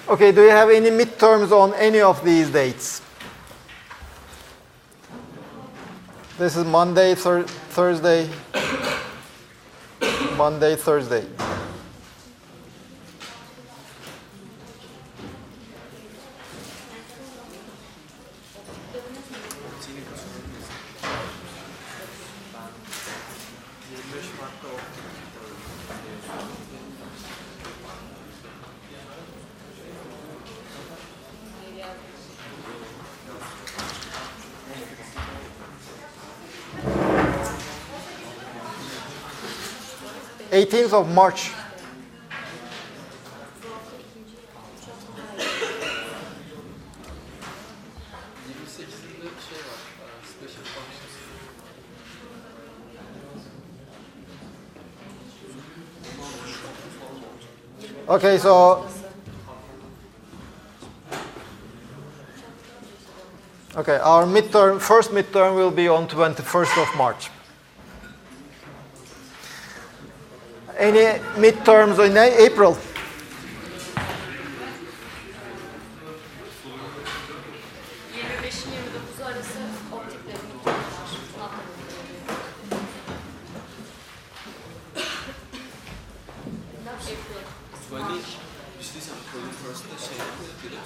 Okay, do you have any midterms on any of these dates? This is Monday, Thursday, Monday, Thursday. Eighteenth of March. Okay, so our first midterm will be on 21st of March. Any midterms in April?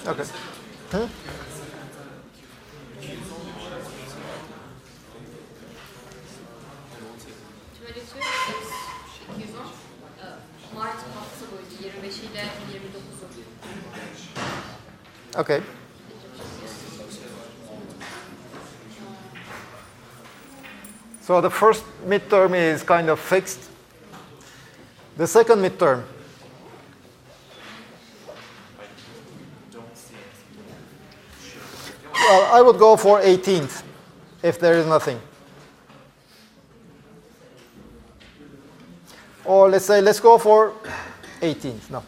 Okay. Okay. So the first midterm is kind of fixed. The second midterm. Well, I would go for 18th if there is nothing. Or let's go for 18th. No.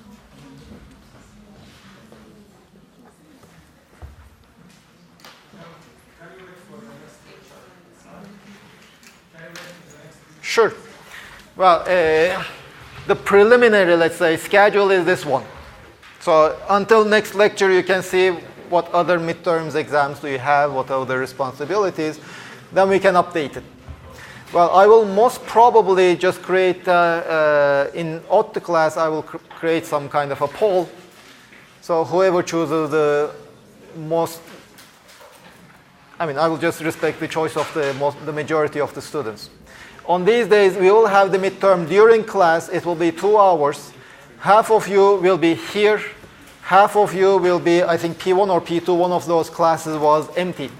Sure. Well, the preliminary, let's say, schedule is this one. So until next lecture, you can see what other midterms exams do you have, what other responsibilities. Then we can update it. Well, I will most probably just create, in auto class, I will create some kind of a poll. So whoever chooses the most, I will just respect the choice of the majority of the students. On these days, we will have the midterm during class. It will be 2 hours. Half of you will be here. Half of you will be, I think, P1 or P2. One of those classes was empty.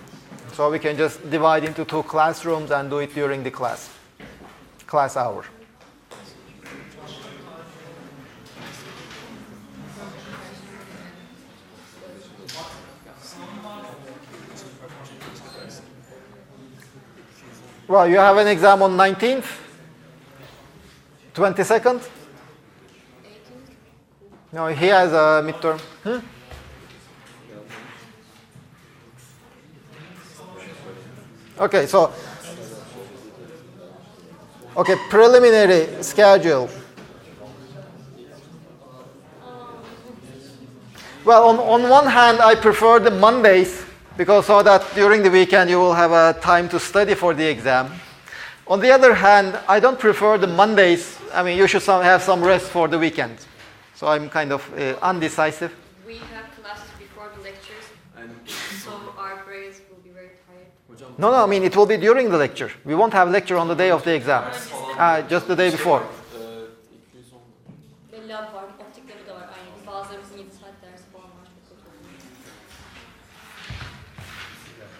So we can just divide into 2 classrooms and do it during the class hour. Well, you have an exam on 19th, 22nd? No, he has a midterm. Okay, so, preliminary schedule. Well, on one hand, I prefer the Mondays, because so that during the weekend you will have a time to study for the exam. On the other hand, I don't prefer the Mondays. You should have some rest for the weekend. So I'm kind of undecisive. We have classes before the lectures, so our brains will be very tired. No, it will be during the lecture. We won't have lecture on the day of the exam. Just the day before.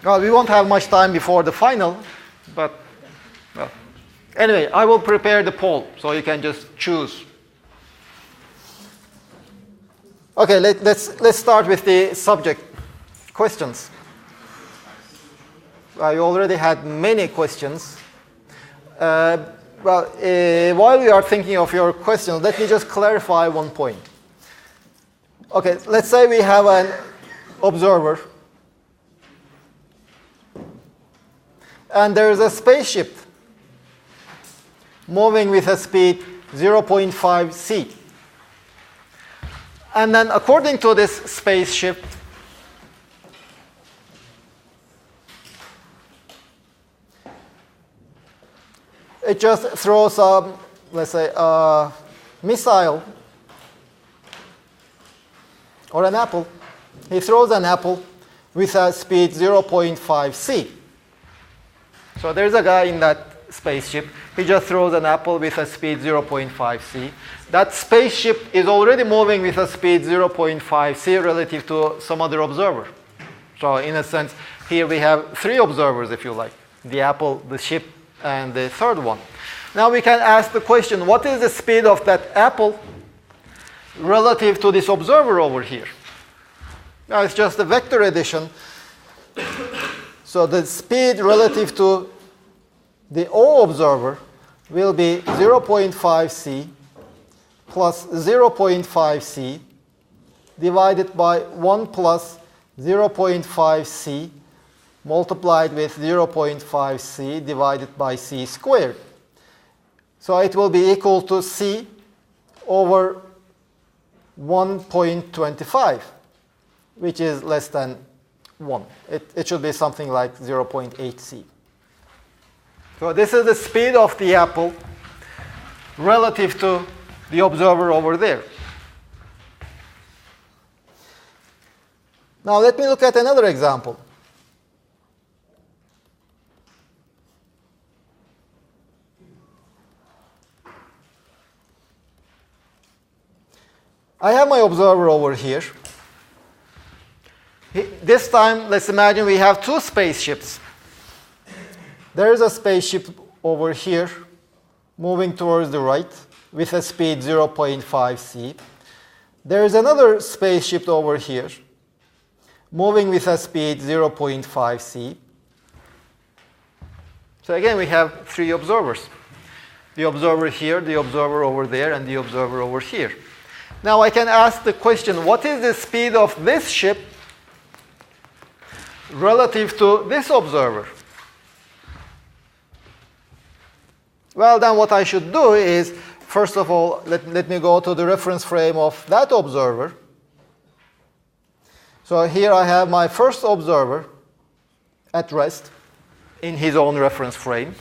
Well, we won't have much time before the final, but, well. Anyway, I will prepare the poll, so you can just choose. Okay, let's start with the subject. Questions. You already had many questions. While we are thinking of your questions, let me just clarify one point. Okay, let's say we have an observer. And there is a spaceship moving with a speed 0.5 c. And then according to this space shift, it just throws a, let's say, a missile or an apple. He throws an apple with a speed 0.5 c. So there's a guy in that spaceship. He just throws an apple with a speed 0.5 c. That spaceship is already moving with a speed 0.5 c relative to some other observer. So in a sense, here we have 3 observers, if you like. The apple, the ship, and the third one. Now we can ask the question, what is the speed of that apple relative to this observer over here? Now it's just a vector addition. So the speed relative to the O observer will be 0.5 c plus 0.5 c divided by 1 plus 0.5 c multiplied with 0.5 c divided by c squared. So it will be equal to c over 1.25, which is less than 1. It should be something like 0.8 c. So this is the speed of the apple relative to the observer over there. Now let me look at another example. I have my observer over here. This time, let's imagine we have 2 spaceships. There is a spaceship over here moving towards the right with a speed 0.5 c. There is another spaceship over here moving with a speed 0.5 c. So again, we have 3 observers. The observer here, the observer over there, and the observer over here. Now I can ask the question, what is the speed of this ship relative to this observer? Well, then what I should do is, first of all, let me go to the reference frame of that observer. So here I have my first observer at rest in his own reference frame.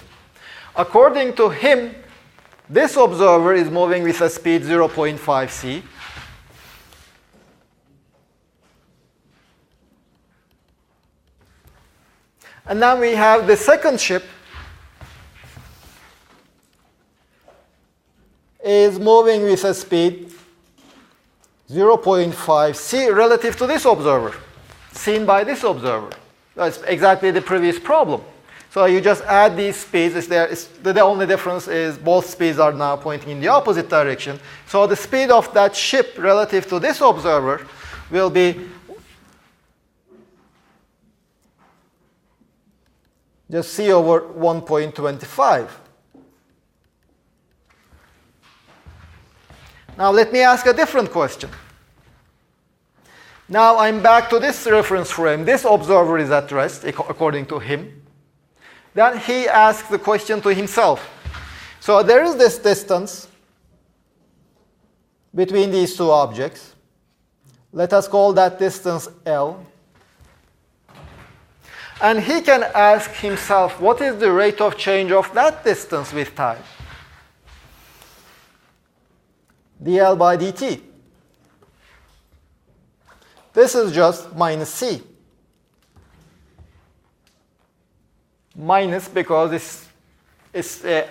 According to him, this observer is moving with a speed 0.5 c. And then we have the second ship is moving with a speed 0.5 c relative to this observer, seen by this observer. That's exactly the previous problem. So you just add these speeds. The only difference is both speeds are now pointing in the opposite direction. So the speed of that ship relative to this observer will be just c over 1.25. Now let me ask a different question. Now I'm back to this reference frame. This observer is at rest, according to him. Then he asks the question to himself. So there is this distance between these 2 objects. Let us call that distance L. And he can ask himself, what is the rate of change of that distance with time? dl by dt. This is just minus c. Minus because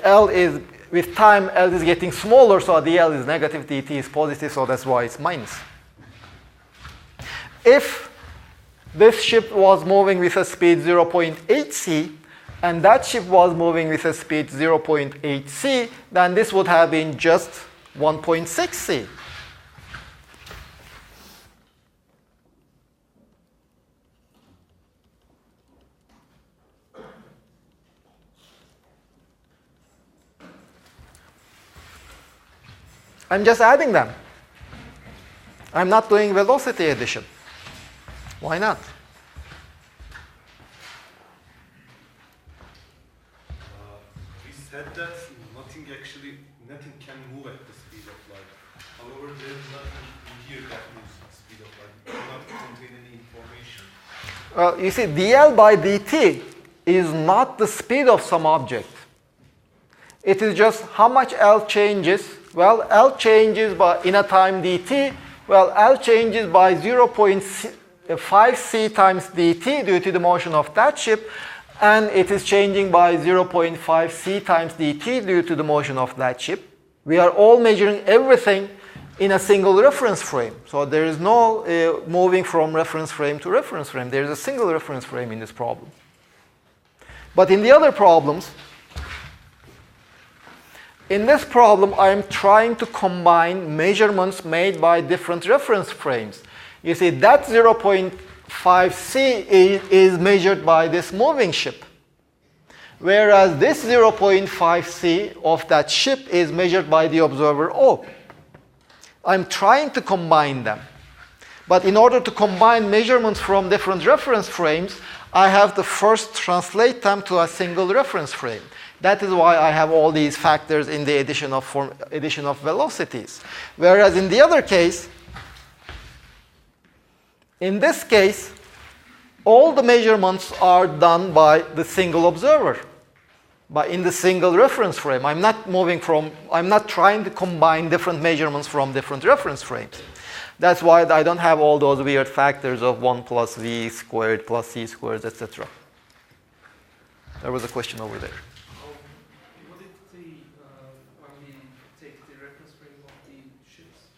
L is, with time, L is getting smaller, so dl is negative, dt is positive, so that's why it's minus. If this ship was moving with a speed 0.8 c, and that ship was moving with a speed 0.8 c, then this would have been just 1.6 c. I'm just adding them. I'm not doing velocity addition. Why not? We said that nothing can move at the speed of light. However, there is nothing here that is speed of light. It will not contain any information. Well, you see, dl by dt is not the speed of some object. It is just how much L changes. Well, L changes by in a time dt. Well, L changes by 0.5 c times dt due to the motion of that ship, and it is changing by 0.5 c times dt due to the motion of that ship. We are all measuring everything in a single reference frame. So there is no moving from reference frame to reference frame. There is a single reference frame in this problem. But in the other problems, in this problem, I am trying to combine measurements made by different reference frames. You see, that 0.5 c is measured by this moving ship, whereas this 0.5 c of that ship is measured by the observer O. I'm trying to combine them. But in order to combine measurements from different reference frames, I have to first translate them to a single reference frame. That is why I have all these factors in the addition of velocities. Whereas in the other case, in this case, all the measurements are done by the single observer, in the single reference frame. I'm not trying to combine different measurements from different reference frames. That's why I don't have all those weird factors of 1 plus v squared plus c squared, etc. There was a question over there. What if when we take the reference frame of the ships,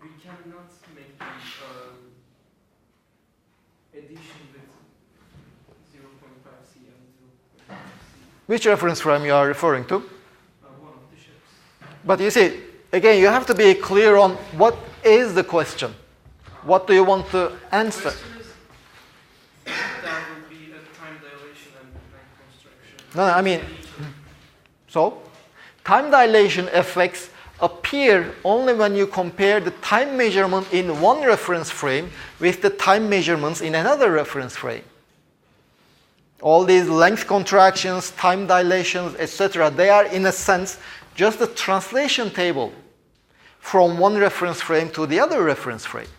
we cannot make the addition with 0.5 c and 0.5 c? Which reference frame you are referring to? One of the ships. But you see, again, you have to be clear on what is the question. What do you want to answer? The question is, there will be a time dilation and time construction. No, I mean, so time dilation effects appear only when you compare the time measurement in one reference frame with the time measurements in another reference frame. All these length contractions, time dilations, etc., they are in a sense just a translation table from one reference frame to the other reference frame.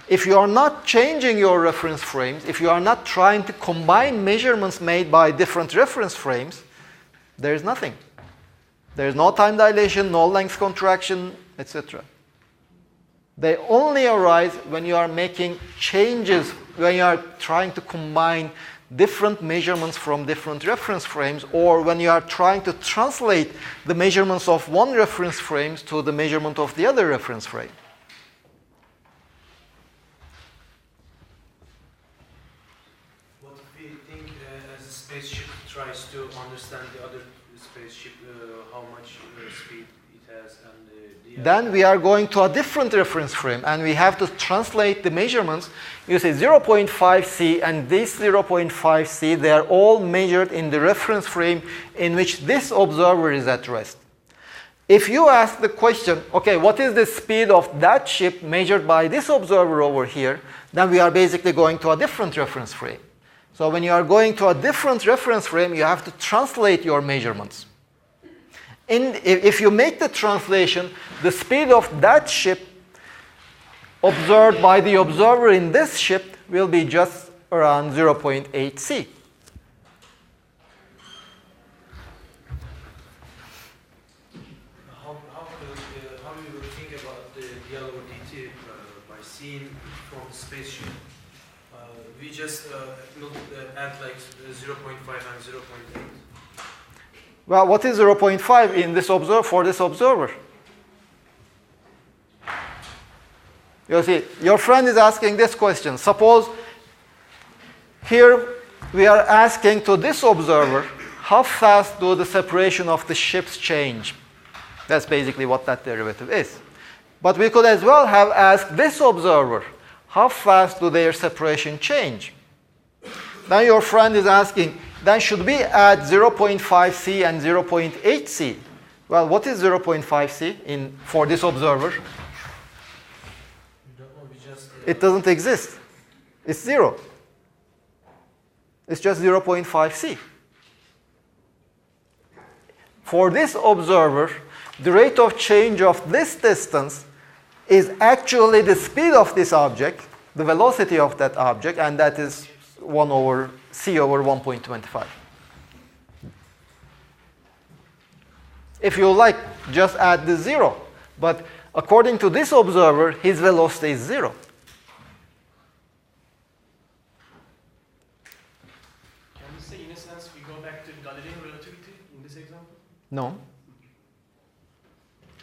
If you are not changing your reference frames, if you are not trying to combine measurements made by different reference frames, there is nothing. There is no time dilation, no length contraction, etc. They only arise when you are making changes, when you are trying to combine different measurements from different reference frames, or when you are trying to translate the measurements of one reference frame to the measurement of the other reference frame. What if we think as a spaceship tries to understand the other spaceship, how much speed it has, and then we are going to a different reference frame, and we have to translate the measurements. You say 0.5 c and this 0.5 c, they are all measured in the reference frame in which this observer is at rest. If you ask the question, okay, what is the speed of that ship measured by this observer over here, then we are basically going to a different reference frame. So when you are going to a different reference frame, you have to translate your measurements. If you make the translation, the speed of that ship observed by the observer in this ship will be just around 0.8 c. how you will think about the yellow dt by seeing from the spaceship? We just look at like 0.5 and 0.8. Well, what is 0.5 in this for this observer? You see, your friend is asking this question. Suppose here we are asking to this observer, how fast do the separation of the ships change? That's basically what that derivative is. But we could as well have asked this observer, how fast do their separation change? Now your friend is asking, then should we add 0.5 c and 0.8 c? Well, what is 0.5 c for this observer? It doesn't exist. It's 0. It's just 0.5 c. For this observer, the rate of change of this distance is actually the speed of this object, the velocity of that object, and that is 1 over c over 1.25. If you like, just add the 0. But according to this observer, his velocity is 0. Can we say, in a sense, we go back to Galilean relativity in this example? No.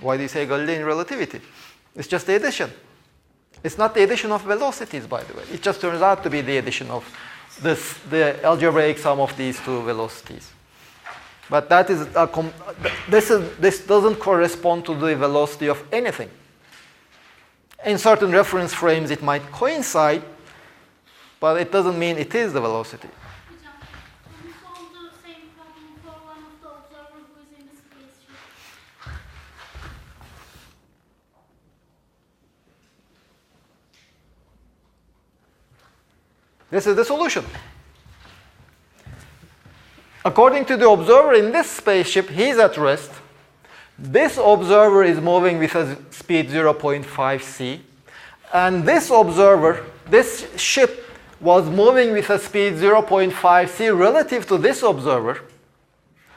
Why do you say Galilean relativity? It's just the addition. It's not the addition of velocities, by the way. It just turns out to be the addition of the algebraic sum of these two velocities. But that is this doesn't correspond to the velocity of anything. In certain reference frames, it might coincide, but it doesn't mean it is the velocity. Can you solve the same problem for one of the observers who is in the spaceship? This is the solution. According to the observer in this spaceship, he's at rest. This observer is moving with a speed 0.5 c. And this observer, this ship, was moving with a speed 0.5 c relative to this observer,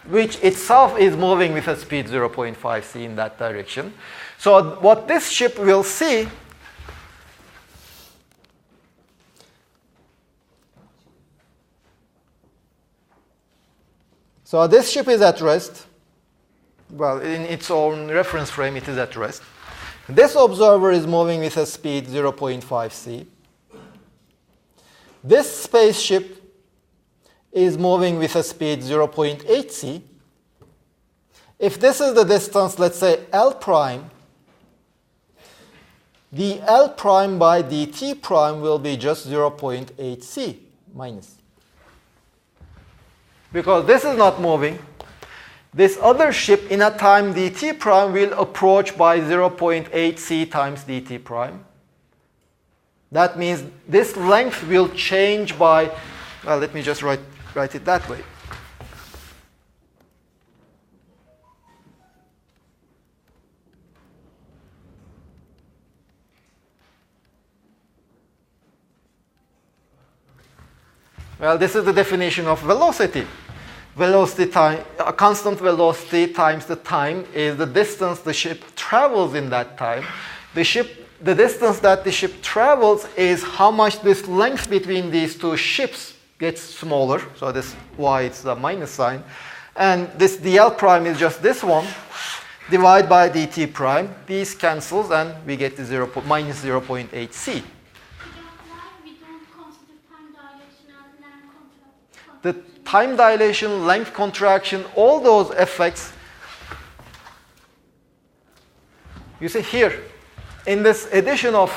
which itself is moving with a speed 0.5 c in that direction. So what this ship will see So this ship is at rest. Well, in its own reference frame, it is at rest. This observer is moving with a speed 0.5 c. This spaceship is moving with a speed 0.8 c. If this is the distance, let's say L prime, the L prime by dt prime will be just 0.8 c minus. Because this is not moving, this other ship in a time dt prime will approach by 0.8 c times dt prime. That means this length will change by, well, let me just write it that way. Well, this is the definition of velocity. Velocity time, a constant velocity times the time is the distance the ship travels in that time. The distance that the ship travels is how much this length between these two ships gets smaller. So this y, it's the minus sign. And this dl prime is just this one. Divide by dt prime. These cancels and we get the minus 0.8 c. The time dilation, length contraction, all those effects, you see here, in this addition of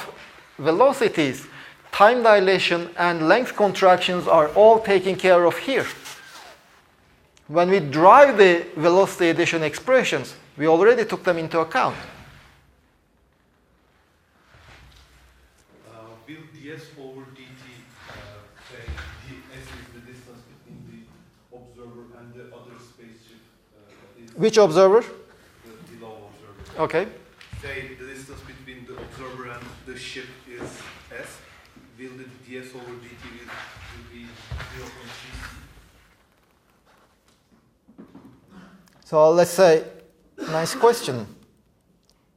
velocities, time dilation and length contractions are all taken care of here. When we drive the velocity addition expressions, we already took them into account. Will ds over dt say ds is the distance between the observer and the other spaceship? Which observer? The below observer. Okay. Say the distance between the observer and the ship is s. Will the ds over dt will be 0.3c? So let's say, nice question.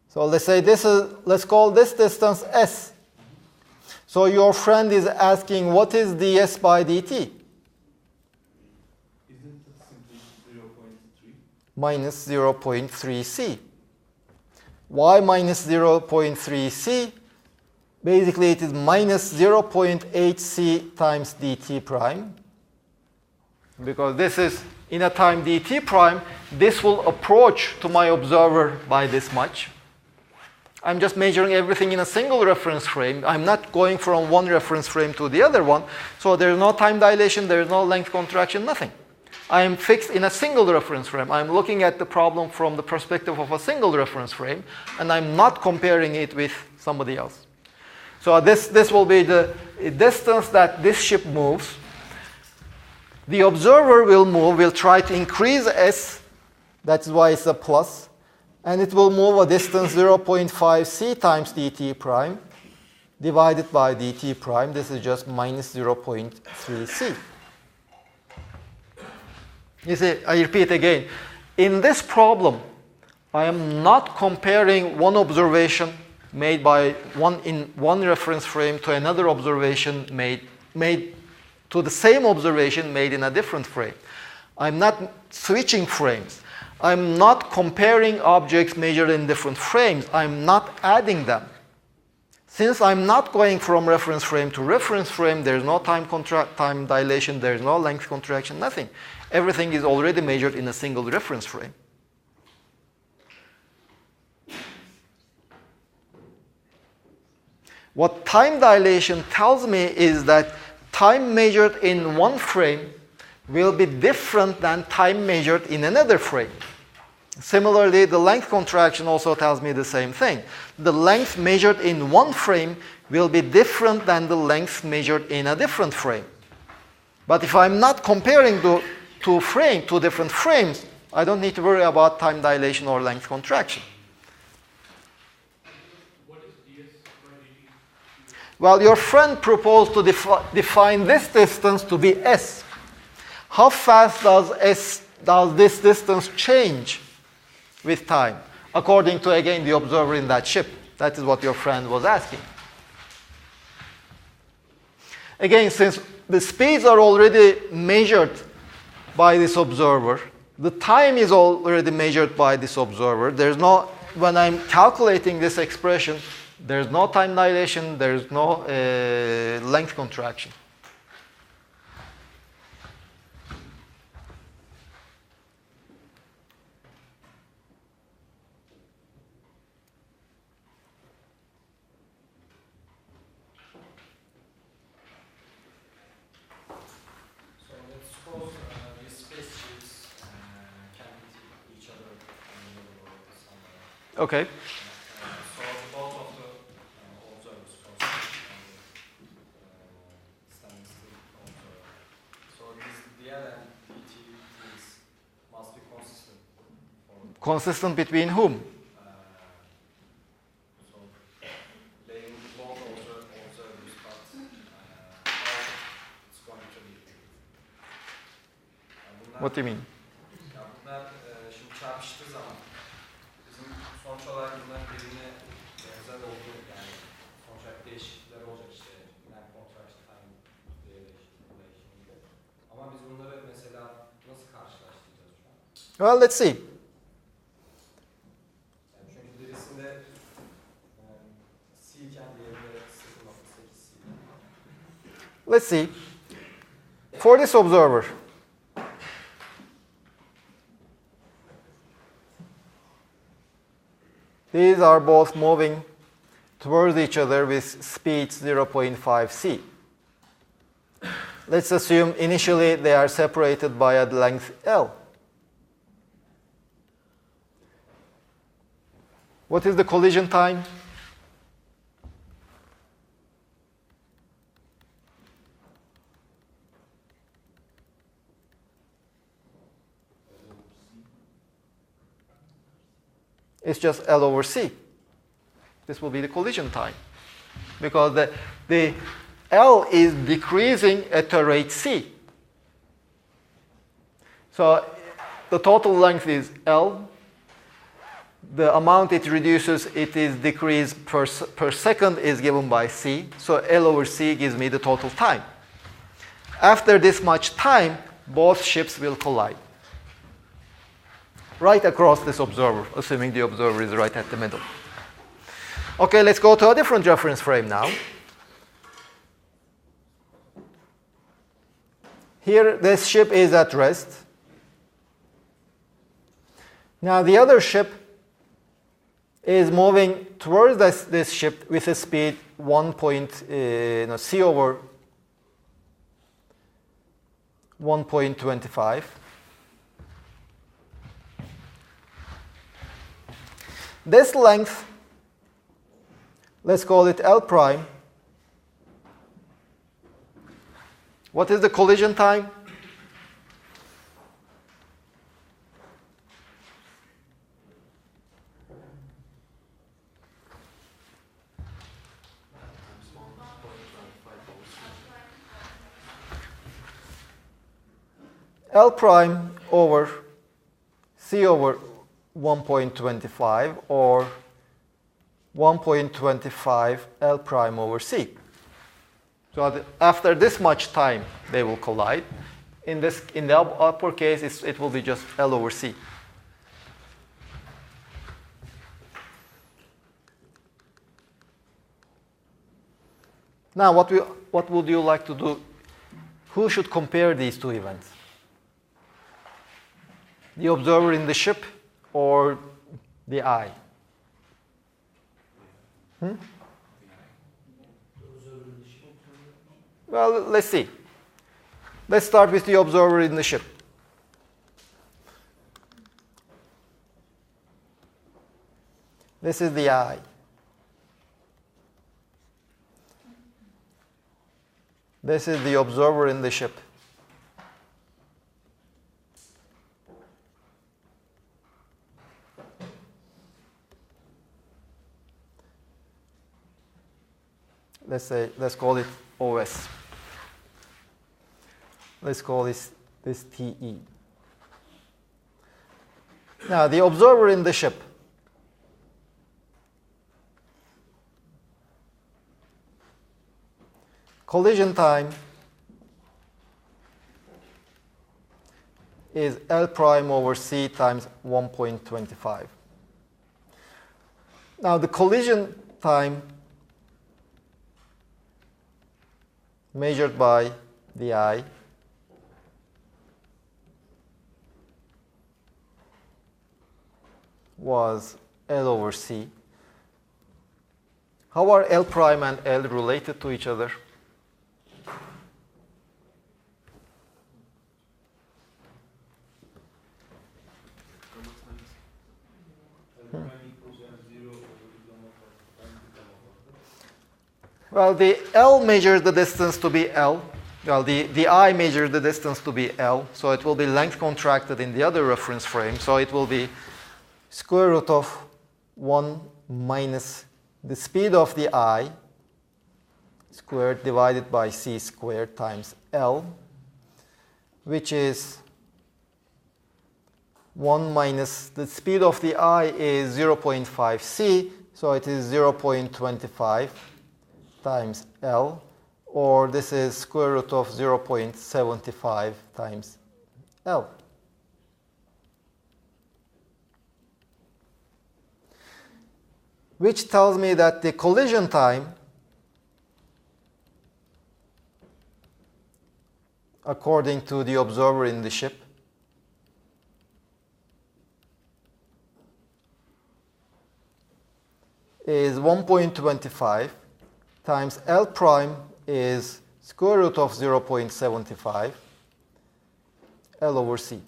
So let's say let's call this distance s. So your friend is asking, what is ds by dt? Isn't it simply 0.3? Minus 0.3c. Why minus 0.3c? Basically, it is minus 0.8c times dt prime. Because this is, in a time dt prime, this will approach to my observer by this much. I'm just measuring everything in a single reference frame. I'm not going from one reference frame to the other one. So there is no time dilation, there is no length contraction, nothing. I am fixed in a single reference frame. I'm looking at the problem from the perspective of a single reference frame, and I'm not comparing it with somebody else. So this will be the distance that this ship moves. The observer will move, will try to increase s. That's why it's a plus. And it will move a distance 0.5 c times dt prime divided by dt prime. This is just minus 0.3 c. You see, I repeat again. In this problem, I am not comparing one observation made by one reference frame to another observation made to the same observation made in a different frame. I'm not switching frames. I'm not comparing objects measured in different frames. I'm not adding them. Since I'm not going from reference frame to reference frame, there's no time dilation, there's no length contraction, nothing. Everything is already measured in a single reference frame. What time dilation tells me is that time measured in one frame will be different than time measured in another frame. Similarly, the length contraction also tells me the same thing. The length measured in one frame will be different than the length measured in a different frame. But if I'm not comparing the two different frames, I don't need to worry about time dilation or length contraction. Well, your friend proposed to define this distance to be s. How fast does this distance change with time, according to, again, the observer in that ship? That is what your friend was asking. Again, since the speeds are already measured by this observer, the time is already measured by this observer. There's no, when I'm calculating this expression, there's no time dilation, there's no length contraction. So let's suppose these spaceships can meet each other in the middle or somewhere. Okay. So both of the observers standing still observer. So this dl and dt must be consistent. Consistent between whom? So they both observers, but how it's going to be. What do you mean? Ya bunlar şimdi çarpıştığı zaman bizim sonuç olarak bunların birbirine benzer olduğu, yani sonuç olarak değişiklikler olacak işte. Yani contraction time değişikliği gibi. Ama biz bunları mesela nasıl karşılaştıracağız şu an? Well, let's see. Yani çünkü birisinde C iken diğerinde 0.8 C. Let's see. For this observer, these are both moving towards each other with speeds 0.5 c. Let's assume initially they are separated by a length L. What is the collision time? It's just L over C. This will be the collision time. Because the L is decreasing at a rate C. So the total length is L. The amount it reduces, it is decreased per second is given by C. So L over C gives me the total time. After this much time, both ships will collide. Right across this observer, assuming the observer is right at the middle. Okay, let's go to a different reference frame now. Here, this ship is at rest. Now, the other ship is moving towards this ship with a speed C over 1.25. This length, let's call it L prime. What is the collision time? L prime over C over 1.25 or 1.25 L prime over C. So after this much time, they will collide. In the upper case, it will be just L over C. Now, what would you like to do? Who should compare these two events? The observer in the ship or the eye? Well, let's see. Let's start with the observer in the ship. This is the eye. This is the observer in the ship. Let's call it OS. Let's call this TE. Now, the observer in the ship. Collision time is L prime over C times 1.25. Now, the collision time measured by the eye was L over C. How are L prime and L related to each other? Well, the L measures the distance to be L. Well, the I measures the distance to be L, so it will be length contracted in the other reference frame. So it will be square root of 1 minus the speed of the I squared divided by C squared times L, which is 1 minus the speed of the I is 0.5 C, so it is 0.25 times L, or this is square root of 0.75 times L. Which tells me that the collision time, according to the observer in the ship, is 1.25 times L prime is square root of 0.75 L over C.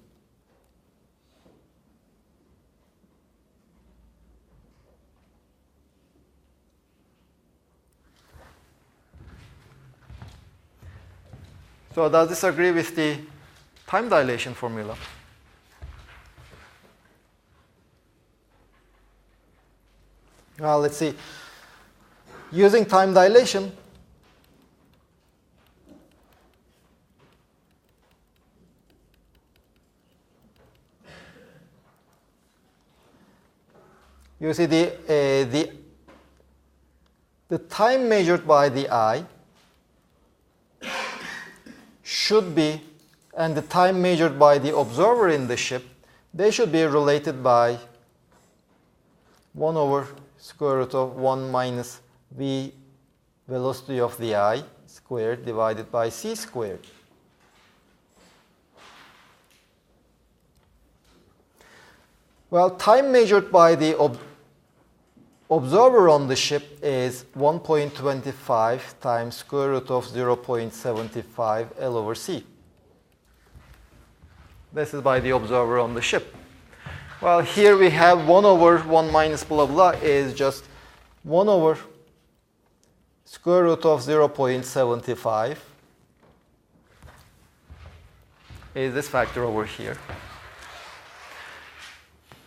So does this agree with the time dilation formula? Well, let's see. Using time dilation, you see the time measured by the eye should be, and the time measured by the observer in the ship, they should be related by 1 over square root of 1 minus v velocity of the eye squared divided by c squared. Well, time measured by the observer on the ship is 1.25 times square root of 0.75 L over C. This is by the observer on the ship. Well, here we have 1 over 1 minus blah blah is just 1 over square root of 0.75 is this factor over here.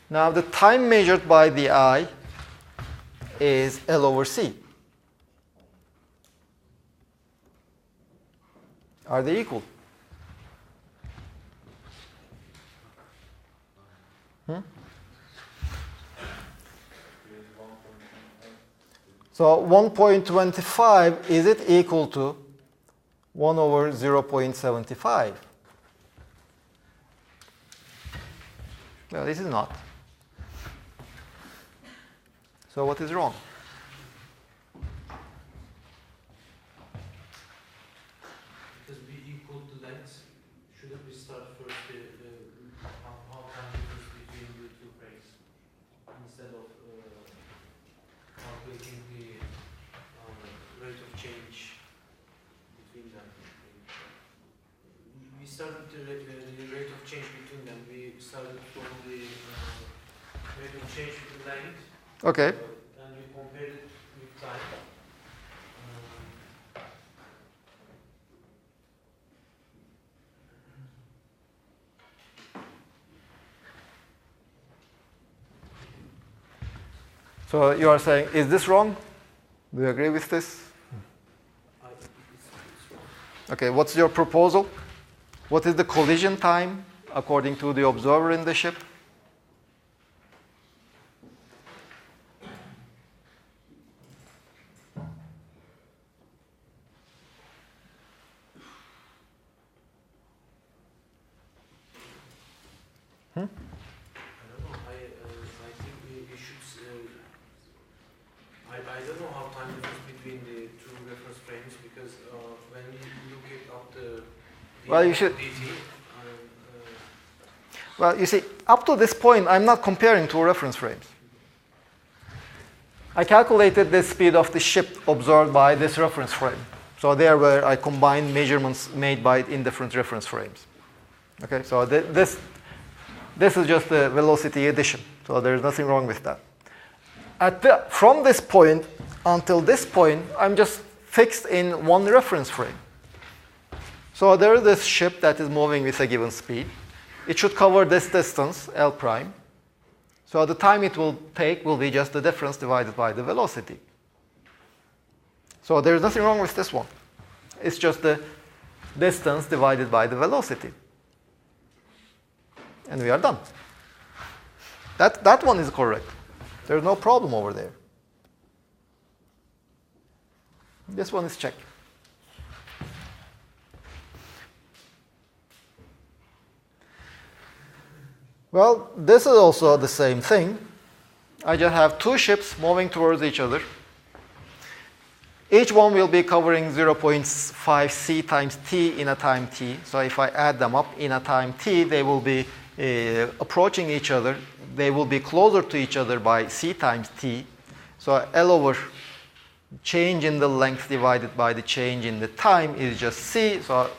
Now the time measured by the eye is L over C. Are they equal? So 1.25, is it equal to 1 over 0.75? Well, this is not. So what is wrong? Because we equal the length, shouldn't we start first how time difference between the two frames instead of calculating the rate of change between them? We started the rate of change between them. We started from the rate of change with the length. Okay. And we compared it with time. So you are saying, is this wrong? Do you agree with this? It's wrong. Okay, what's your proposal? What is the collision time according to the observer in the ship? I don't know. I think we should. I don't know how time difference between the two reference frames because when we look it up the Well, you should. DT, Well, you see, up to this point, I'm not comparing two reference frames. I calculated the speed of the ship observed by this reference frame. So there where I combined measurements made by in different reference frames. Okay, so this is just the velocity addition. So there's nothing wrong with that. From this point until this point, I'm just fixed in one reference frame. So there is this ship that is moving with a given speed. It should cover this distance, L prime. So the time it will take will be just the difference divided by the velocity. So there's nothing wrong with this one. It's just the distance divided by the velocity. And we are done. That one is correct. There's no problem over there. This one is checked. Well, this is also the same thing. I just have two ships moving towards each other. Each one will be covering 0.5 c times t in a time t. So if I add them up in a time t, they will be approaching each other. They will be closer to each other by c times t. So L over change in the length divided by the change in the time is just c. So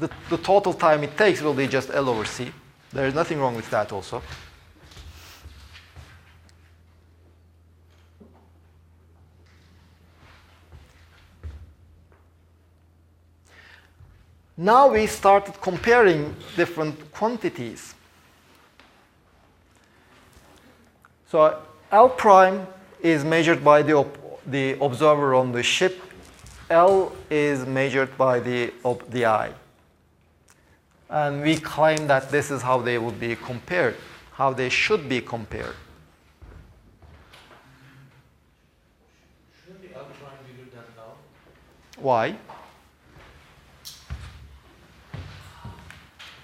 the total time it takes will be just L over c. There is nothing wrong with that also. Now we started comparing different quantities. So L prime is measured by the observer on the ship. L is measured by the eye. And we claim that this is how they would be compared, how they should be compared. shouldn't the L prime bigger than L? Why?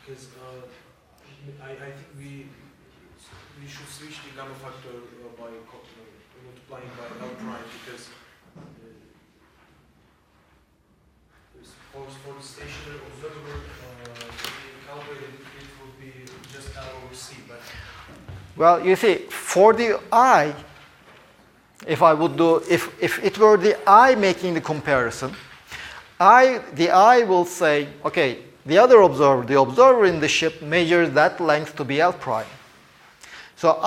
Because I think we should switch the gamma factor by multiplying by L prime because for the stationary observer, we calculated it would be just L over C. But Well, you see, for the eye, if it were the eye making the comparison, the eye will say, okay, the observer in the ship measures that length to be L prime. So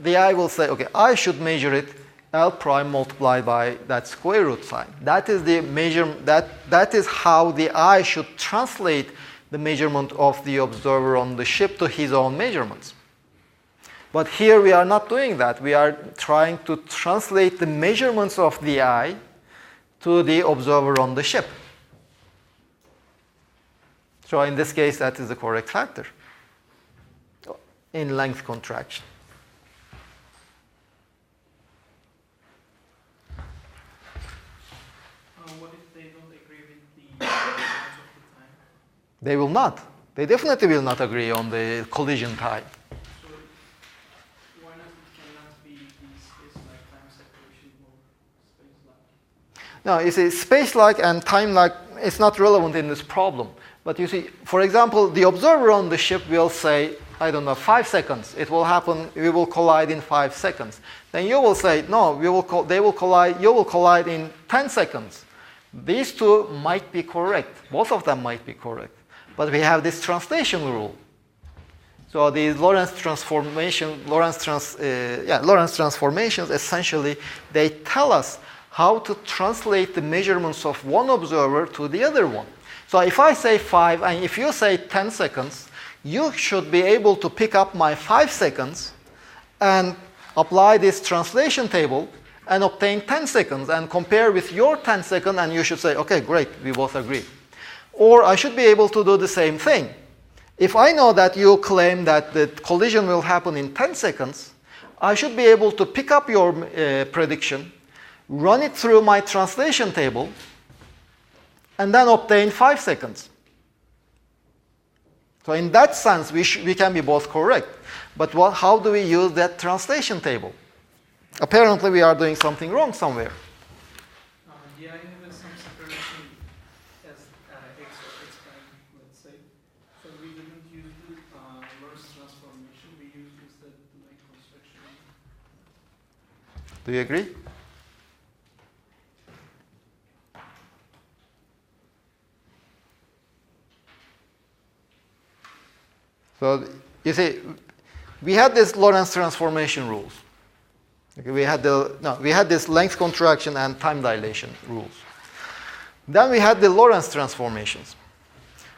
the eye will say, okay, I should measure it L prime multiplied by that square root sign. That is the measurement. That is how the eye should translate the measurement of the observer on the ship to his own measurements. But here we are not doing that. We are trying to translate the measurements of the eye to the observer on the ship. So in this case, that is the correct factor. in length contraction. What if they don't agree with the amount of the time? They will not. They definitely will not agree on the collision time. So why not it cannot be the space-like time separation or space-like? Now, you see, space-like and time-like is not relevant in this problem. But you see, for example, the observer on the ship will say, I don't know, 5 seconds. It will happen, we will collide in 5 seconds. Then you will say, no, they will collide, you will collide in 10 seconds. These two might be correct. Both of them might be correct. But we have this translation rule. So these Lorentz transformations, essentially, they tell us how to translate the measurements of one observer to the other one. So if I say 5 and if you say 10 seconds, you should be able to pick up my 5 seconds and apply this translation table and obtain 10 seconds and compare with your 10 seconds, and you should say, okay, great, we both agree. Or I should be able to do the same thing. If I know that you claim that the collision will happen in 10 seconds, I should be able to pick up your prediction, run it through my translation table, and then obtain 5 seconds. So in that sense, we can be both correct. But how do we use that translation table? Apparently, we are doing something wrong somewhere. Yeah, I have some separation as x or x prime, let's say. So we didn't use the Lorentz transformation. We used instead the length construction. Do you agree? So you see, we had this Lorentz transformation rules. Okay, we had this length contraction and time dilation rules. Then we had the Lorentz transformations.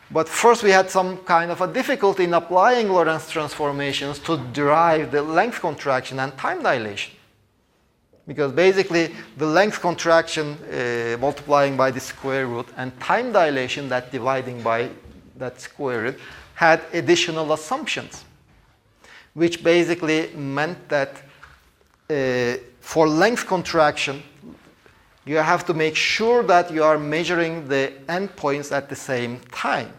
But first we had some kind of a difficulty in applying Lorentz transformations to derive the length contraction and time dilation. Because basically the length contraction multiplying by the square root and time dilation that dividing by that square root had additional assumptions, which basically meant that for length contraction, you have to make sure that you are measuring the endpoints at the same time.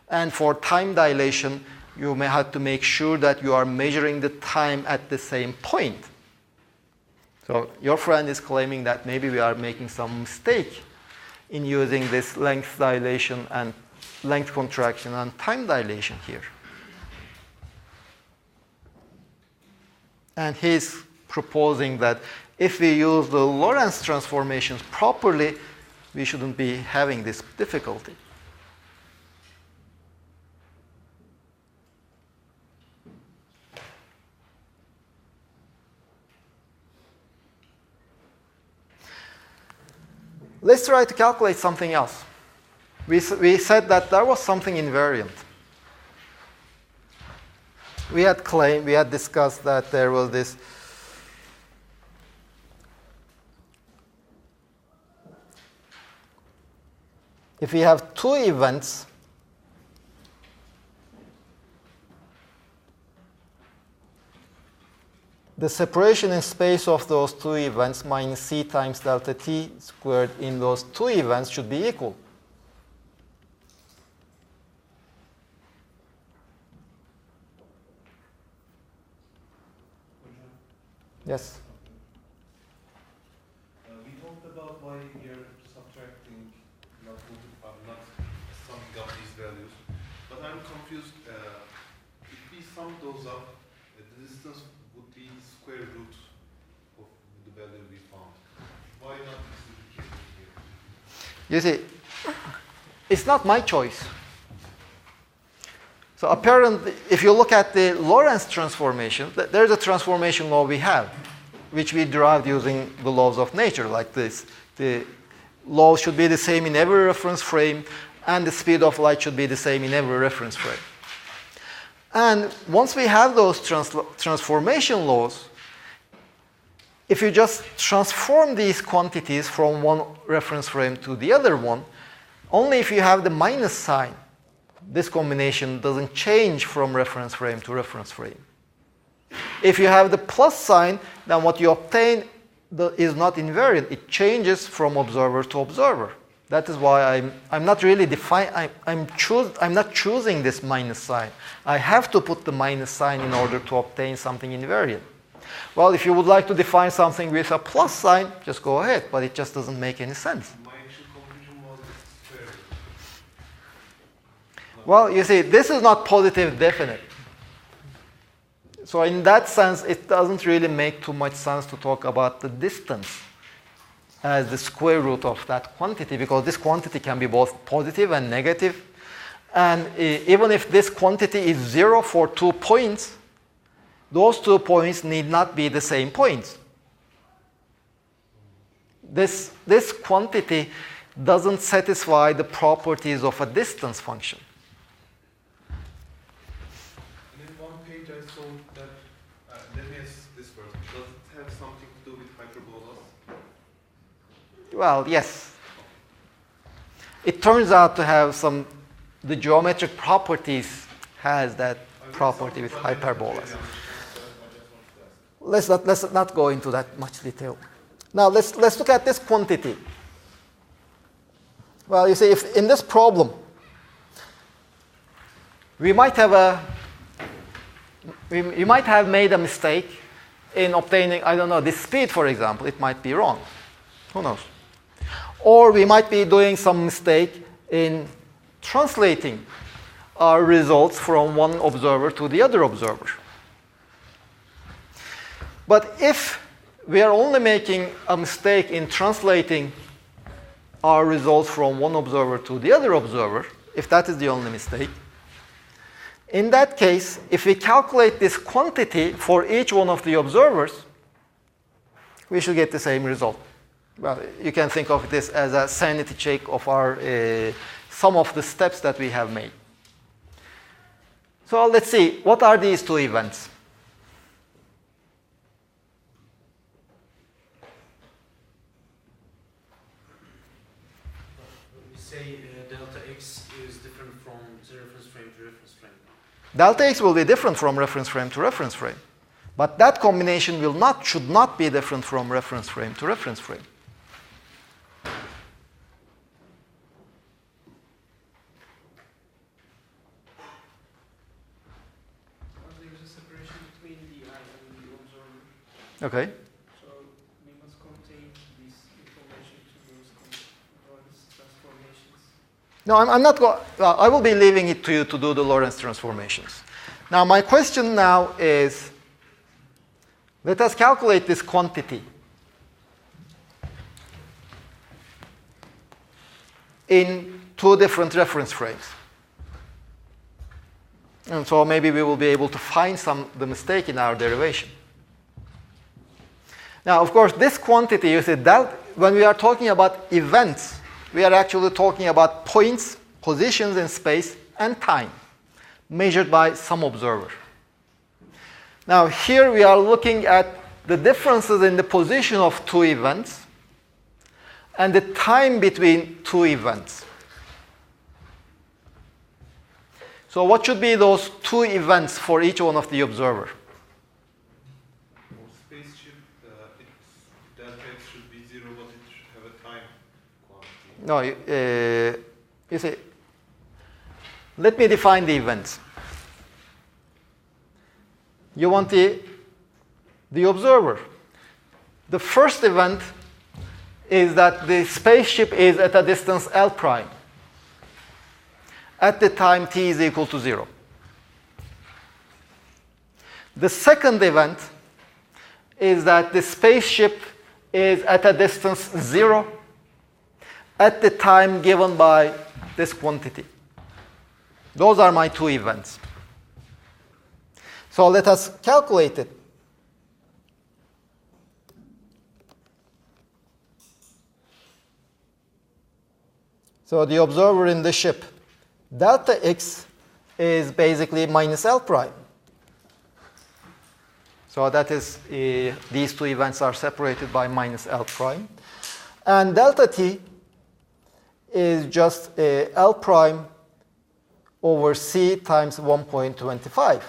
And for time dilation, you may have to make sure that you are measuring the time at the same point. So your friend is claiming that maybe we are making some mistake in using this length dilation and length contraction and time dilation here. And he's proposing that if we use the Lorentz transformations properly, we shouldn't be having this difficulty. Let's try to calculate something else. We said that there was something invariant. We had discussed that there was this if we have two events, the separation in space of those two events minus c times delta t squared in those two events should be equal. Yes? We talked about why we are subtracting, not summing up these values. But I'm confused. If we sum those up, the distance would be square root of the value we found. Why not this is the case here? You see, it's not my choice. So apparently, if you look at the Lorentz transformation, there's a transformation law we have, which we derived using the laws of nature, like this. The law should be the same in every reference frame, and the speed of light should be the same in every reference frame. And once we have those transformation laws, if you just transform these quantities from one reference frame to the other one, only if you have the minus sign this combination doesn't change from reference frame to reference frame. If you have the plus sign, then what you obtain is not invariant. It changes from observer to observer. That is why I'm not really I'm not choosing this minus sign. I have to put the minus sign in order to obtain something invariant. Well, if you would like to define something with a plus sign, just go ahead, but it just doesn't make any sense. My actual conclusion was square root. Well, you see, this is not positive definite. So in that sense, it doesn't really make too much sense to talk about the distance as the square root of that quantity, because this quantity can be both positive and negative. And even if this quantity is 0 for 2 points, those 2 points need not be the same points. This quantity doesn't satisfy the properties of a distance function. And in one page I saw that, let me ask this first, does it have something to do with hyperbolas? Well, yes. It turns out to have the geometric properties has that property with hyperbolas. Let's not go into that much detail. Now let's look at this quantity. Well, you see, if in this problem we might have made a mistake in obtaining, I don't know, this speed, for example. It might be wrong. Who knows? Or we might be doing some mistake in translating our results from one observer to the other observer. But if we are only making a mistake in translating our results from one observer to the other observer, if that is the only mistake, in that case, if we calculate this quantity for each one of the observers, we should get the same result. Well, you can think of this as a sanity check of our some of the steps that we have made. So let's see, what are these two events? We say delta x is different from the reference frame to reference frame. Delta x will be different from reference frame to reference frame. But that combination should not be different from reference frame to reference frame. There's a separation between the eye and the observer. Okay. So we must contain this information to those Lorentz transformations. No, I'm not going. Well, I will be leaving it to you to do the Lorentz transformations. Now, my question now is, let us calculate this quantity in two different reference frames. And so maybe we will be able to find the mistake in our derivation. Now, of course, this quantity, you see, when we are talking about events, we are actually talking about points, positions in space, and time, measured by some observer. Now, here we are looking at the differences in the position of two events and the time between two events. So what should be those two events for each one of the observer? For spaceship, delta x should be 0, but it should have a time quantity. No, you see, let me define the events. You want the observer. The first event is that the spaceship is at a distance L prime at the time t is equal to 0. The second event is that the spaceship is at a distance 0 at the time given by this quantity. Those are my two events. So let us calculate it. So the observer in the ship, delta x is basically minus L prime. So that is, these two events are separated by minus L prime. And delta t is just L prime over c times 1.25.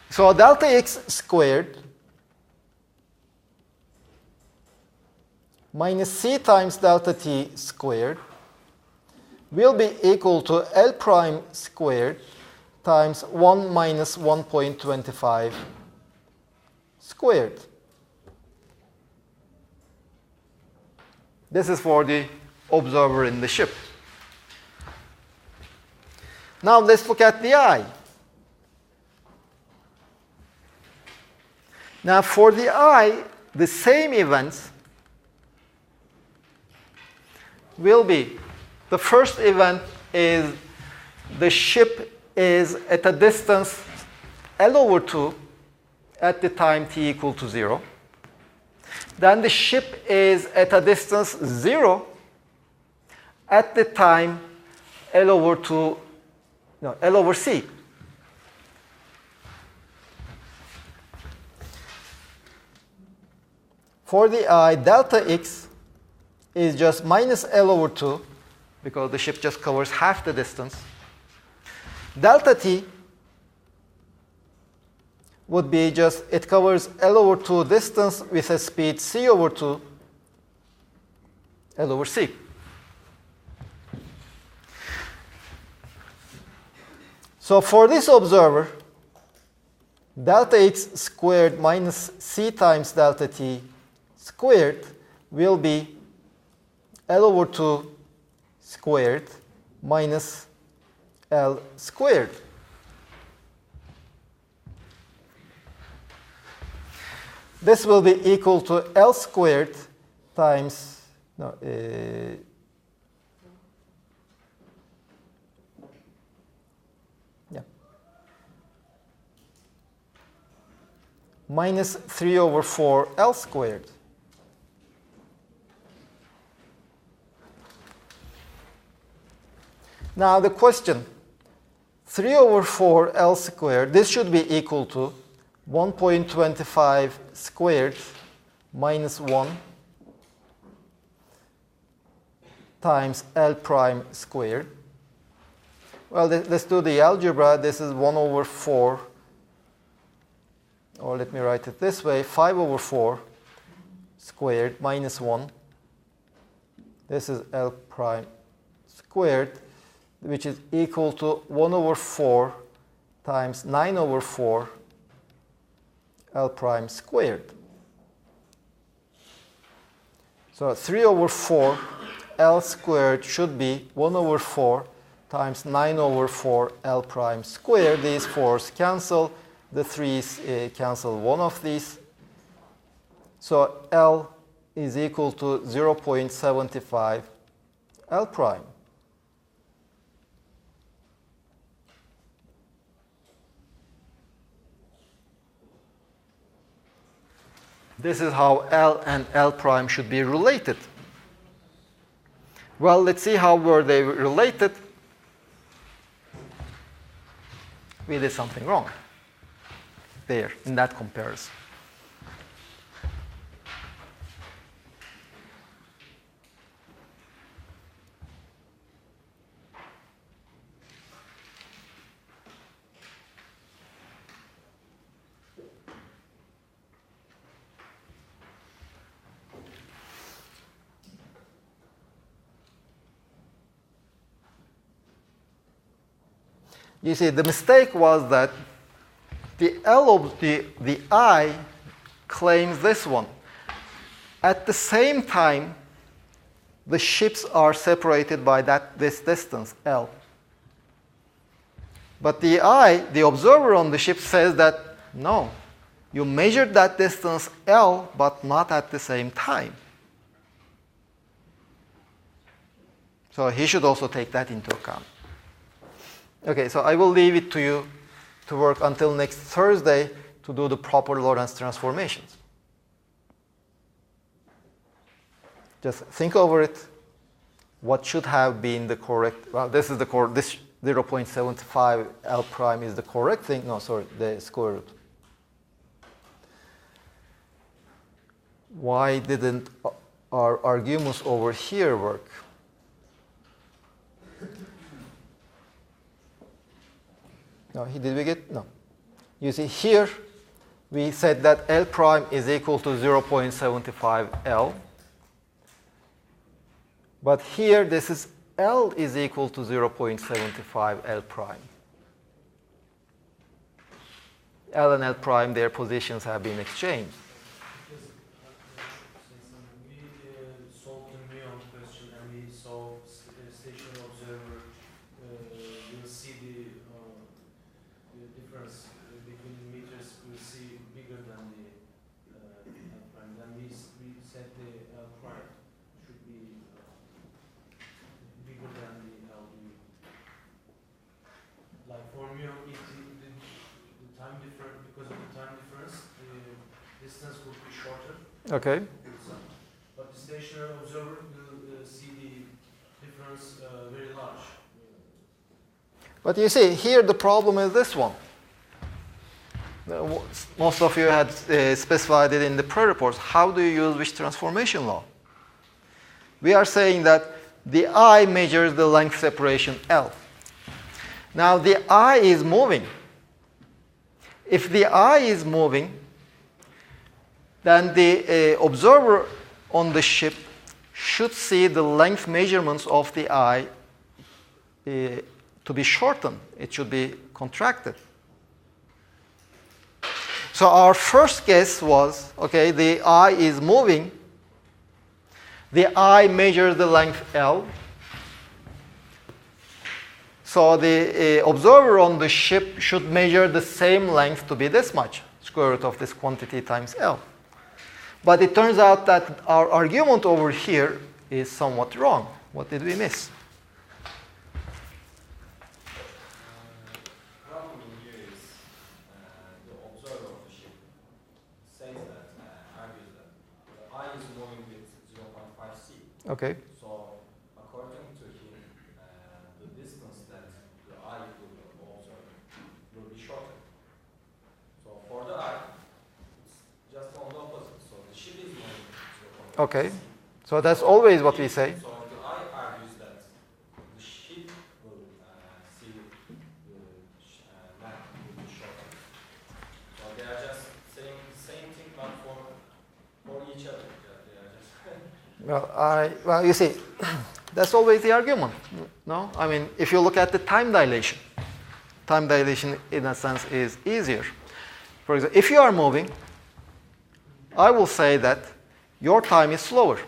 So delta x squared minus c times delta t squared will be equal to L prime squared times 1 minus 1.25 squared. This is for the observer in the ship. Now let's look at the eye. Now for the eye, the same events will be, the first event is the ship is at a distance L over 2 at the time t equal to 0. Then the ship is at a distance 0 at the time L over c. For the eye, delta x is just minus L over 2, because the ship just covers half the distance. Delta t would be just, it covers L over 2 distance with a speed c over 2 L over c. So for this observer, delta x squared minus c times delta t squared will be L over 2 squared minus L squared. This will be equal to L squared times, minus 3 over 4 L squared. Now the question, 3 over 4 L squared, this should be equal to 1.25 squared minus 1 times L prime squared. Well, let's do the algebra. This is 1 over 4, or let me write it this way, 5 over 4 squared minus 1. This is L prime squared, which is equal to 1 over 4 times 9 over 4 L prime squared. So 3 over 4 L squared should be 1 over 4 times 9 over 4 L prime squared. These 4's cancel. The 3's cancel one of these. So L is equal to 0.75 L prime. This is how L and L prime should be related. Well, let's see how were they related. We did something wrong there in that comparison. You see, the mistake was that the eye claims this one. At the same time, the ships are separated by this distance, L. But the eye, the observer on the ship, says that, no, you measured that distance L, but not at the same time. So he should also take that into account. Okay, so I will leave it to you to work until next Thursday to do the proper Lorentz transformations. Just think over it. What should have been the correct, well, this is the correct, this 0.75 L prime is the correct thing. No, sorry, the square root. Why didn't our arguments over here work? No, did we get? No. You see here, we said that L prime is equal to 0.75 L. But here, this is L is equal to 0.75 L prime. L and L prime, their positions have been exchanged. We solved the muon question and we solved stationary observer. You'll see the difference between the meters. We'll see bigger than the L prime. Then we said the L prime should be bigger than the L. Like for muon, the time difference, because of the time difference, the distance would be shorter. Okay. But the stationary observer will see the difference very large. But you see, here the problem is this one. Most of you had specified it in the pre-reports. How do you use which transformation law? We are saying that the eye measures the length separation L. Now the eye is moving. If the eye is moving, then the observer on the ship should see the length measurements of the eye to be shortened. It should be contracted. So our first guess was, okay, the eye is moving. The eye measures the length L. So the observer on the ship should measure the same length to be this much, square root of this quantity times L. But it turns out that our argument over here is somewhat wrong. What did we miss? The problem here is the observer of the ship says that, argues that the eye is moving with 0.5 c. Okay. So according to him, the distance that the eye will observe will be shorter. So for the eye, it's just on the opposite. So the ship is moving 0.5 Okay. c. So that's always what we say. So the eye argues that the ship will see the length will be shorter. So they are just saying the same thing, but for each other. They are just Well, you see, that's always the argument. No? I mean, if you look at the time dilation in a sense is easier. For example, if you are moving, I will say that your time is slower.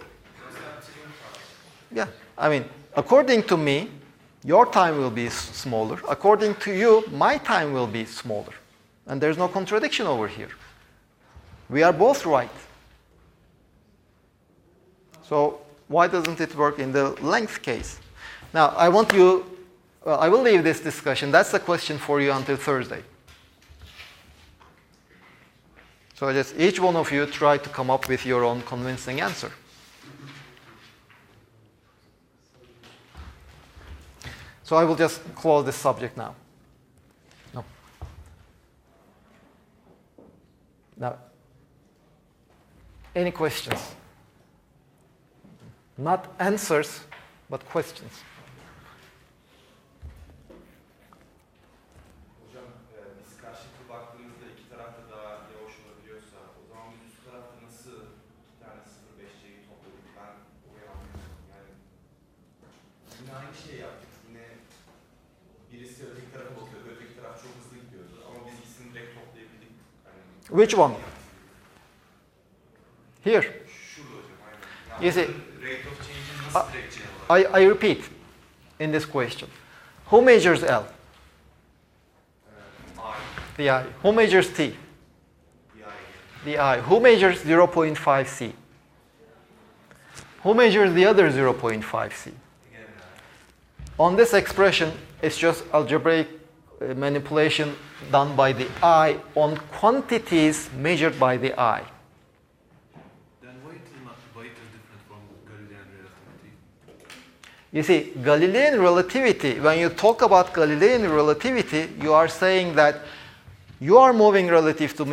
Yeah, I mean, according to me, your time will be smaller. According to you, my time will be smaller. And there's no contradiction over here. We are both right. So why doesn't it work in the length case? Now, I will leave this discussion. That's the question for you until Thursday. So just each one of you try to come up with your own convincing answer. So I will just close this subject now. No. Now, any questions? Not answers, but questions. Hocam biz karşılıklı baktığımızda iki taraf da daha yavaş olabiliyorsa o zaman biz üst tarafta nasıl iki tane 0.5C'yi topladık ben oraya anlıyorum. Yani yine aynı şeyi yaptık. Yine birisi öteki tarafa bakıyordu, öteki taraf çok hızlı gidiyordu ama biz ikisini direkt toplayabildik. Yani, Which one? Here. şurada hocam aynen. Yani You see, rate of change'in nasıl direkt C olarak? I repeat in this question. Who measures L? I, The eye. Who measures T? the I, The eye. Who measures 0.5 C? Who measures the other 0.5 C? again, On this expression, it's just algebraic manipulation done by the eye on quantities measured by the eye. then why it is different from Galilean relativity? You see, Galilean relativity, when you talk about Galilean relativity, you are saying that you are moving relative to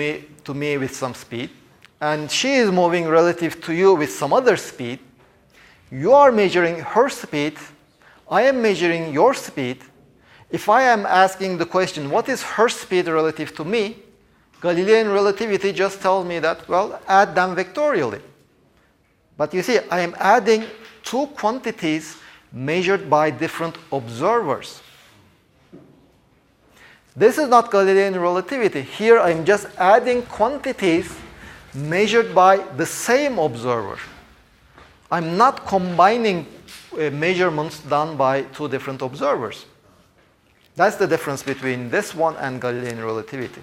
me with some speed, and she is moving relative to you with some other speed. You are measuring her speed, I am measuring your speed. If I am asking the question, what is her speed relative to me? Galilean relativity just tells me that, well, add them vectorially. But you see, I am adding two quantities measured by different observers. This is not Galilean relativity. Here I am just adding quantities measured by the same observer. I'm not combining measurements done by two different observers. That's the difference between this one and Galilean relativity.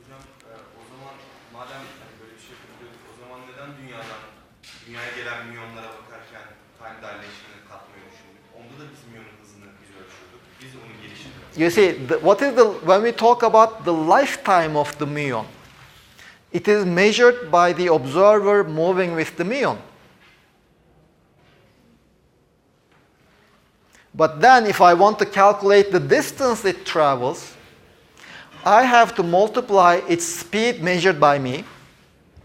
Hocam, o zaman madem hani böyle bir şey yapıyoruz, o zaman neden dünyaya gelen milyonlara bakarken time dilation'ı katmayı düşündük? Onda da biz milyonun hızını biz ölçüyorduk. Biz onun gelişini. You see, when we talk about the lifetime of the muon, it is measured by the observer moving with the muon. But then if I want to calculate the distance it travels, I have to multiply its speed measured by me,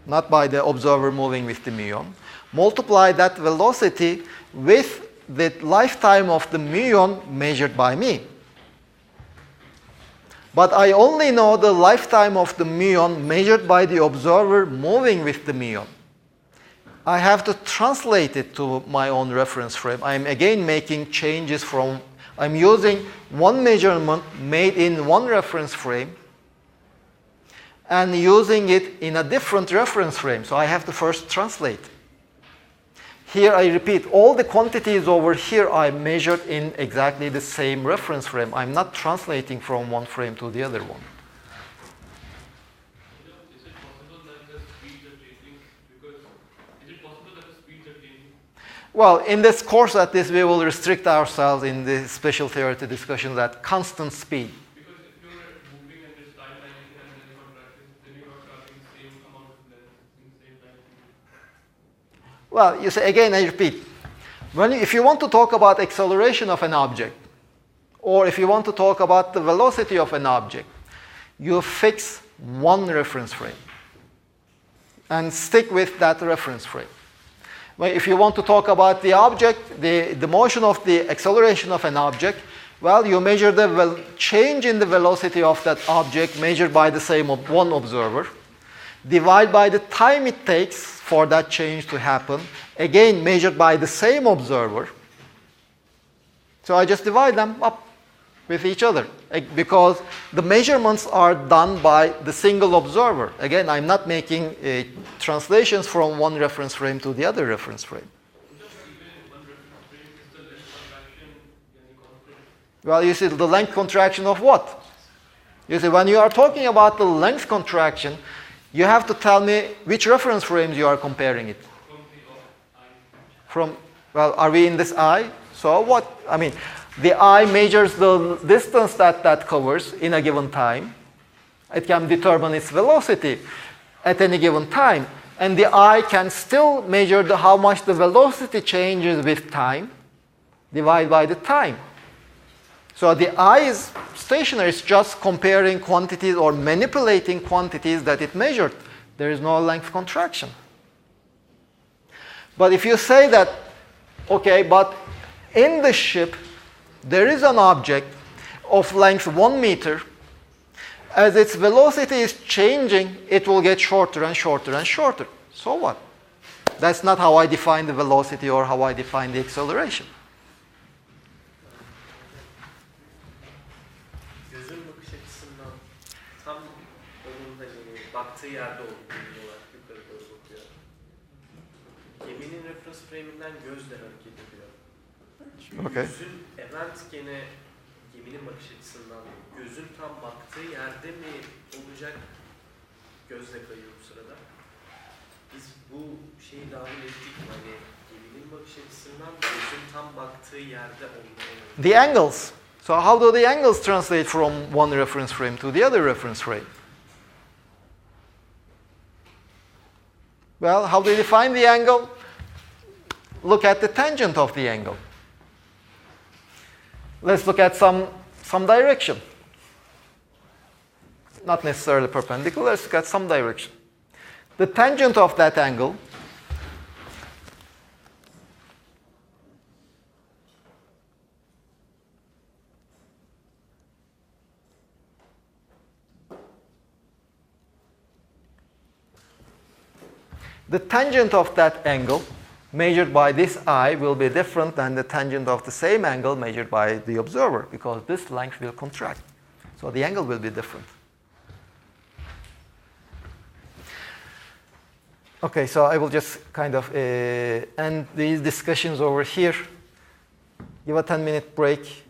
not by the observer moving with the muon, multiply that velocity with the lifetime of the muon measured by me. But I only know the lifetime of the muon measured by the observer moving with the muon. I have to translate it to my own reference frame. I'm again making changes I'm using one measurement made in one reference frame and using it in a different reference frame. So I have to first translate. Here I repeat, all the quantities over here I measured in exactly the same reference frame. I'm not translating from one frame to the other one. Is it possible that the speeds are changing? Because is it possible that the speeds are changing? Well, in this course at this, we will restrict ourselves in the special theory discussion at constant speed. Because if you're moving and there's time dilation and then contraction, then you're not traveling the same amount of length in the same time. Well, you say, again, I repeat, if you want to talk about acceleration of an object, or if you want to talk about the velocity of an object, you fix one reference frame and stick with that reference frame. Well, if you want to talk about the object, the motion of the acceleration of an object, well, you measure the change in the velocity of that object measured by the same one observer, divide by the time it takes for that change to happen, again measured by the same observer. So I just divide them up with each other because the measurements are done by the single observer. Again, I'm not making translations from one reference frame to the other reference frame. Well, you see, the length contraction of what? You see, when you are talking about the length contraction, you have to tell me which reference frames you are comparing it. Well, are we in this eye? So what? I mean, the eye measures the distance that covers in a given time. It can determine its velocity at any given time. And the eye can still measure how much the velocity changes with time, divided by the time. So the eye is stationary. It's just comparing quantities or manipulating quantities that it measured. There is no length contraction. But if you say that, okay, but in the ship, there is an object of length 1 meter. As its velocity is changing, it will get shorter and shorter and shorter. So what? That's not how I define the velocity or how I define the acceleration. Gözün bakış açısından tam önünde baktığı yerde olarak yukarı doğru bakıyor. Geminin reference frame'inden gözle hareket ediyor. Okay. Gözün event gene geminin bakış açısından gözün tam baktığı yerde mi olacak, gözle kayıyor bu sırada. Biz bu şeyi dahil ettik mi? Hani geminin bakış açısından gözün tam baktığı yerde olmalı. The angles. So how do the angles translate from one reference frame to the other reference frame? Well, how do you define the angle? Look at the tangent of the angle. Let's look at some direction. Not necessarily perpendicular, let's look at some direction. The tangent of that angle the tangent of that angle measured by this eye will be different than the tangent of the same angle measured by the observer, because this length will contract. So the angle will be different. Okay, so I will just kind of end these discussions over here. Give a 10-minute break.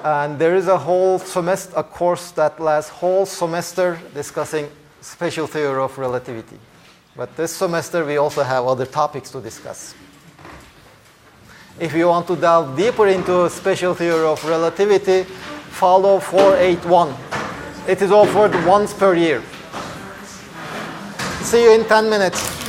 And there is a whole semester, a course that lasts whole semester discussing special theory of relativity. But this semester we also have other topics to discuss. If you want to delve deeper into special theory of relativity, follow 481. It is offered once per year. See you in 10 minutes.